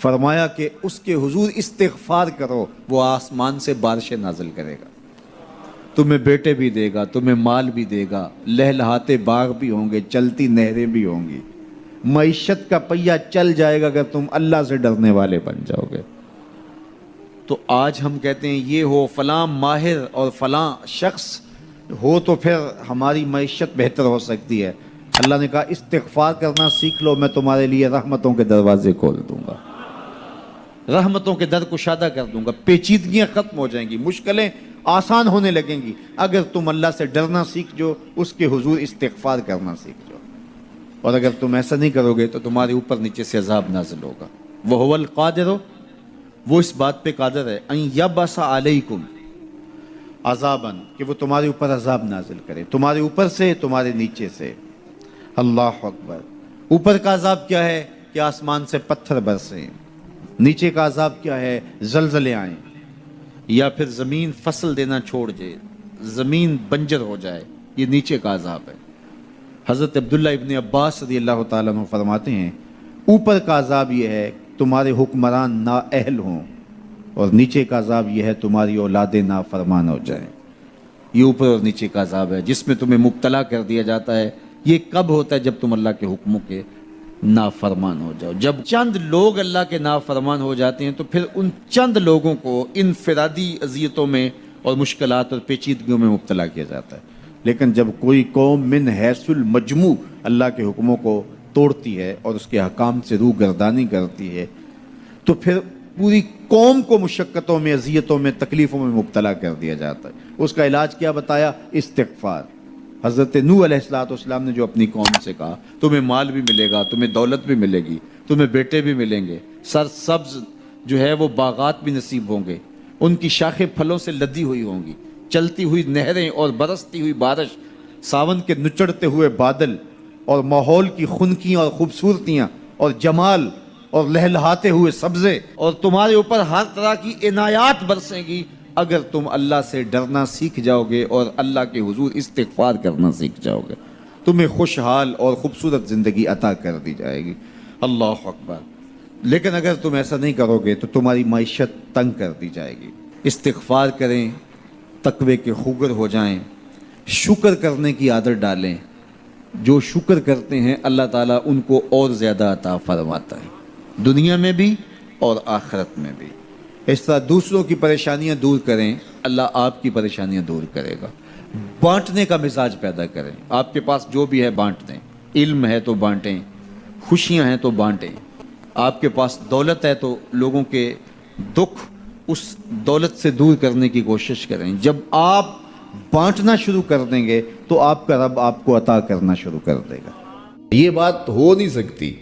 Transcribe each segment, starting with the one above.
فرمایا کہ اس کے حضور استغفار کرو، وہ آسمان سے بارشیں نازل کرے گا، تمہیں بیٹے بھی دے گا، تمہیں مال بھی دے گا، لہلہاتے باغ بھی ہوں گے، چلتی نہریں بھی ہوں گی، معیشت کا پہیہ چل جائے گا اگر تم اللہ سے ڈرنے والے بن جاؤ گے۔ تو آج ہم کہتے ہیں یہ ہو فلاں ماہر اور فلاں شخص ہو تو پھر ہماری معیشت بہتر ہو سکتی ہے۔ اللہ نے کہا استغفار کرنا سیکھ لو، میں تمہارے لیے رحمتوں کے دروازے کھول دوں گا، رحمتوں کے در کشادہ کر دوں گا، پیچیدگیاں ختم ہو جائیں گی، مشکلیں آسان ہونے لگیں گی اگر تم اللہ سے ڈرنا سیکھ جو، اس کے حضور استغفار کرنا سیکھ جو۔ اور اگر تم ایسا نہیں کرو گے تو تمہارے اوپر نیچے سے عذاب نازل ہوگا۔ وَهُوَ الْقَادِرُ، وہ اس بات پہ قادر ہے، ان یبعث علیکم عذاباً، کہ وہ تمہارے اوپر عذاب نازل کرے، تمہارے اوپر سے، تمہارے نیچے سے۔ اللہ اکبر۔ اوپر کا عذاب کیا ہے کہ آسمان سے پتھر برسیں، نیچے کا عذاب کیا ہے زلزلے آئیں، یا پھر زمین فصل دینا چھوڑ جائے، زمین بنجر ہو جائے، یہ نیچے کا عذاب ہے۔ حضرت عبداللہ ابن عباس رضی اللہ تعالیٰ عنہ فرماتے ہیں اوپر کا عذاب یہ ہے تمہارے حکمران نااہل ہوں، اور نیچے کا عذاب یہ ہے تمہاری اولادیں نافرمان ہو جائیں۔ یہ اوپر اور نیچے کا عذاب ہے جس میں تمہیں مبتلا کر دیا جاتا ہے۔ یہ کب ہوتا ہے؟ جب تم اللہ کے حکموں کے نافرمان ہو جاؤ۔ جب چند لوگ اللہ کے نافرمان ہو جاتے ہیں تو پھر ان چند لوگوں کو انفرادی اذیتوں میں اور مشکلات اور پیچیدگیوں میں مبتلا کیا جاتا ہے۔ لیکن جب کوئی قوم من حیث المجموع اللہ کے حکموں کو توڑتی ہے اور اس کے حکام سے روح گردانی کرتی ہے تو پھر پوری قوم کو مشقتوں میں، اذیتوں میں، تکلیفوں میں مبتلا کر دیا جاتا ہے۔ اس کا علاج کیا بتایا؟ استغفار۔ حضرت نوح علیہ السلام نے جو اپنی قوم سے کہا تمہیں مال بھی ملے گا، تمہیں دولت بھی ملے گی، تمہیں بیٹے بھی ملیں گے، سرسبز جو ہے وہ باغات بھی نصیب ہوں گے، ان کی شاخیں پھلوں سے لدی ہوئی ہوں گی، چلتی ہوئی نہریں اور برستی ہوئی بارش، ساون کے نچڑتے ہوئے بادل، اور ماحول کی خنکیاں اور خوبصورتیاں اور جمال اور لہلہاتے ہوئے سبزے، اور تمہارے اوپر ہر طرح کی عنایات برسیں گی اگر تم اللہ سے ڈرنا سیکھ جاؤ گے اور اللہ کے حضور استغفار کرنا سیکھ جاؤ گے، تمہیں خوشحال اور خوبصورت زندگی عطا کر دی جائے گی۔ اللہ اکبر۔ لیکن اگر تم ایسا نہیں کرو گے تو تمہاری معیشت تنگ کر دی جائے گی۔ استغفار کریں، تقوی کے خوگر ہو جائیں، شکر کرنے کی عادت ڈالیں۔ جو شکر کرتے ہیں اللہ تعالیٰ ان کو اور زیادہ عطا فرماتا ہے، دنیا میں بھی اور آخرت میں بھی۔ اس طرح دوسروں کی پریشانیاں دور کریں، اللہ آپ کی پریشانیاں دور کرے گا۔ بانٹنے کا مزاج پیدا کریں، آپ کے پاس جو بھی ہے بانٹ دیں، علم ہے تو بانٹیں، خوشیاں ہیں تو بانٹیں، آپ کے پاس دولت ہے تو لوگوں کے دکھ اس دولت سے دور کرنے کی کوشش کریں۔ جب آپ بانٹنا شروع کر دیں گے تو آپ کا رب آپ کو عطا کرنا شروع کر دے گا۔ یہ بات ہو نہیں سکتی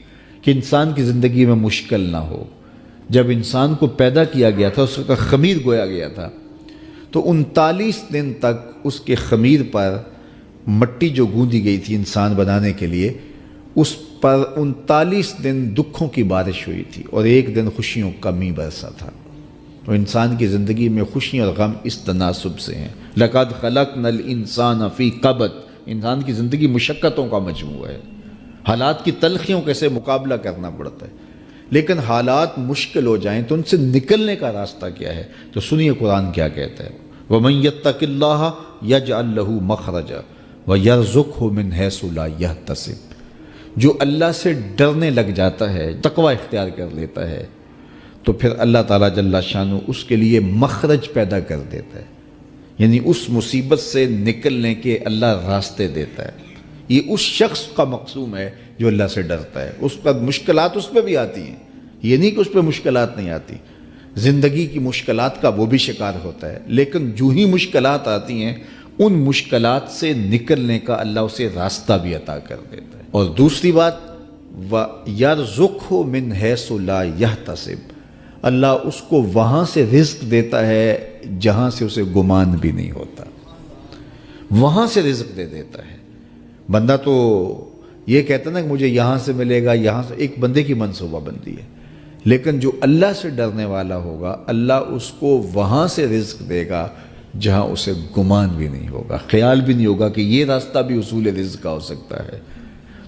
کہ انسان کی زندگی میں مشکل نہ ہو۔ جب انسان کو پیدا کیا گیا تھا، اس کا خمیر گویا گیا تھا، تو 39 دن تک اس کے خمیر پر مٹی جو گوندی گئی تھی انسان بنانے کے لیے، اس پر 39 دن دکھوں کی بارش ہوئی تھی اور ایک دن خوشیوں کا می برسا تھا۔ تو انسان کی زندگی میں خوشیاں اور غم اس تناسب سے ہیں۔ لَقَدْ خَلَقْنَا الْإِنسَانَ فِي قَبْضٍ، انسان کی زندگی مشقتوں کا مجموعہ ہے، حالات کی تلخیوں کے سے مقابلہ کرنا پڑتا ہے۔ لیکن حالات مشکل ہو جائیں تو ان سے نکلنے کا راستہ کیا ہے؟ تو سنیے قرآن کیا کہتا ہے، وَمَن يَتَّقِ اللَّهَ يَجْعَلْ لَهُ مَخْرَجًا وَيَرْزُقْهُ مِنْ حَيْثُ لَا يَحْتَسِبُ۔ جو اللہ سے ڈرنے لگ جاتا ہے، تقوی اختیار کر لیتا ہے، تو پھر اللہ تعالیٰ جل شانہ اس کے لیے مخرج پیدا کر دیتا ہے، یعنی اس مصیبت سے نکلنے کے اللہ راستے دیتا ہے۔ یہ اس شخص کا مقصوم ہے جو اللہ سے ڈرتا ہے۔ اس پر مشکلات اس پہ بھی آتی ہیں، یہ نہیں کہ اس پہ مشکلات نہیں آتی، زندگی کی مشکلات کا وہ بھی شکار ہوتا ہے، لیکن جو ہی مشکلات آتی ہیں ان مشکلات سے نکلنے کا اللہ اسے راستہ بھی عطا کر دیتا ہے۔ اور دوسری بات، وَيَرْزُقْهُ مِنْ حَيْثُ لَا يَحْتَسِبُ، اللہ اس کو وہاں سے رزق دیتا ہے جہاں سے اسے گمان بھی نہیں ہوتا، وہاں سے رزق دے دیتا ہے۔ بندہ تو یہ کہتا نا کہ مجھے یہاں سے ملے گا، یہاں سے، ایک بندے کی منصوبہ بندی ہے، لیکن جو اللہ سے ڈرنے والا ہوگا اللہ اس کو وہاں سے رزق دے گا جہاں اسے گمان بھی نہیں ہوگا، خیال بھی نہیں ہوگا کہ یہ راستہ بھی حصول رزق کا ہو سکتا ہے۔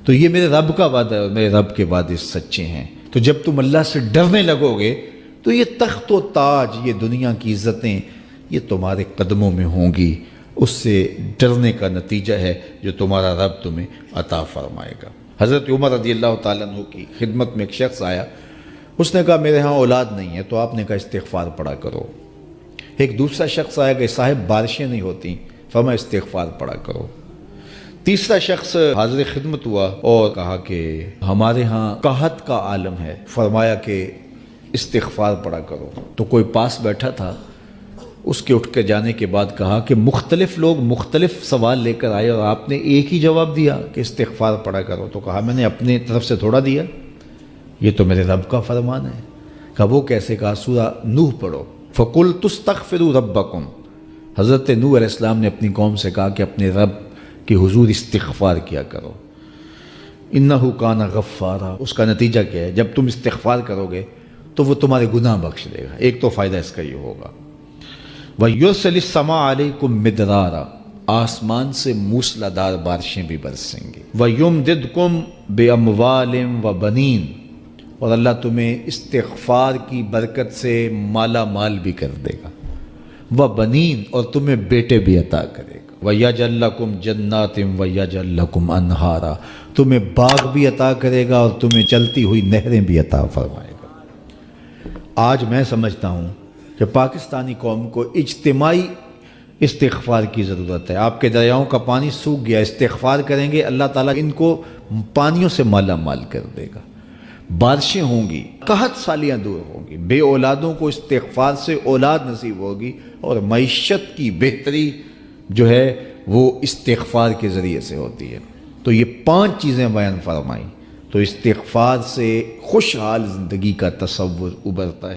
تو یہ میرے رب کا وعدہ ہے اور میرے رب کے وعدے سچے ہیں۔ تو جب تم اللہ سے ڈرنے لگو گے تو یہ تخت و تاج، یہ دنیا کی عزتیں، یہ تمہارے قدموں میں ہوں گی۔ اس سے ڈرنے کا نتیجہ ہے جو تمہارا رب تمہیں عطا فرمائے گا۔ حضرت عمر رضی اللہ تعالیٰ عنہ کی خدمت میں ایک شخص آیا، اس نے کہا میرے ہاں اولاد نہیں ہے، تو آپ نے کہا استغفار پڑھا کرو۔ ایک دوسرا شخص آیا کہ صاحب بارشیں نہیں ہوتی، فرمایا استغفار پڑھا کرو۔ تیسرا شخص حاضر خدمت ہوا اور کہا کہ ہمارے ہاں قحط کا عالم ہے، فرمایا کہ استغفار پڑھا کرو۔ تو کوئی پاس بیٹھا تھا، اس کے اٹھ کے جانے کے بعد کہا کہ مختلف لوگ مختلف سوال لے کر آئے اور آپ نے ایک ہی جواب دیا کہ استغفار پڑھا کرو۔ تو کہا میں نے اپنے طرف سے تھوڑا دیا، یہ تو میرے رب کا فرمان ہے۔ کہا وہ کیسے؟ کہا سورہ نوح پڑھو، فَقُلْتُ اسْتَغْفِرُوا رَبَّكُمْ۔ حضرت نوح علیہ السلام نے اپنی قوم سے کہا کہ اپنے رب کے حضور استغفار کیا کرو، اِنَّهُ كَانَ غَفَّارًا۔ اس کا نتیجہ کیا ہے؟ جب تم استغفار کرو گے تو وہ تمہارے گناہ بخش دے گا۔ ایک تو فائدہ اس کا یہ ہوگا، وَيُرْسِلِ السَّمَاءَ عَلَيْكُمْ مِدْرَارًا، آسمان سے موسلادھار بارشیں بھی برسیں گی، وَيُمْدِدْكُمْ بِأَمْوَالٍ وَبَنِينَ، اور اللہ تمہیں استغفار کی برکت سے مالا مال بھی کر دے گا، وَبَنِينَ، اور تمہیں بیٹے بھی عطا کرے گا، وَيَجْعَلْ لَكُمْ جَنَّاتٍ وَيَجْعَلْ لَكُمْ أَنْهَارًا، تمہیں باغ بھی عطا کرے گا اور تمہیں چلتی ہوئی نہریں بھی عطا فرمائے گا۔ آج میں سمجھتا ہوں کہ پاکستانی قوم کو اجتماعی استغفار کی ضرورت ہے۔ آپ کے دریاؤں کا پانی سوکھ گیا، استغفار کریں گے اللہ تعالیٰ ان کو پانیوں سے مالا مال کر دے گا، بارشیں ہوں گی، قحط سالیاں دور ہوں گی، بے اولادوں کو استغفار سے اولاد نصیب ہوگی، اور معیشت کی بہتری جو ہے وہ استغفار کے ذریعے سے ہوتی ہے۔ تو یہ 5 چیزیں بیان فرمائیں، تو استغفار سے خوشحال زندگی کا تصور ابھرتا ہے۔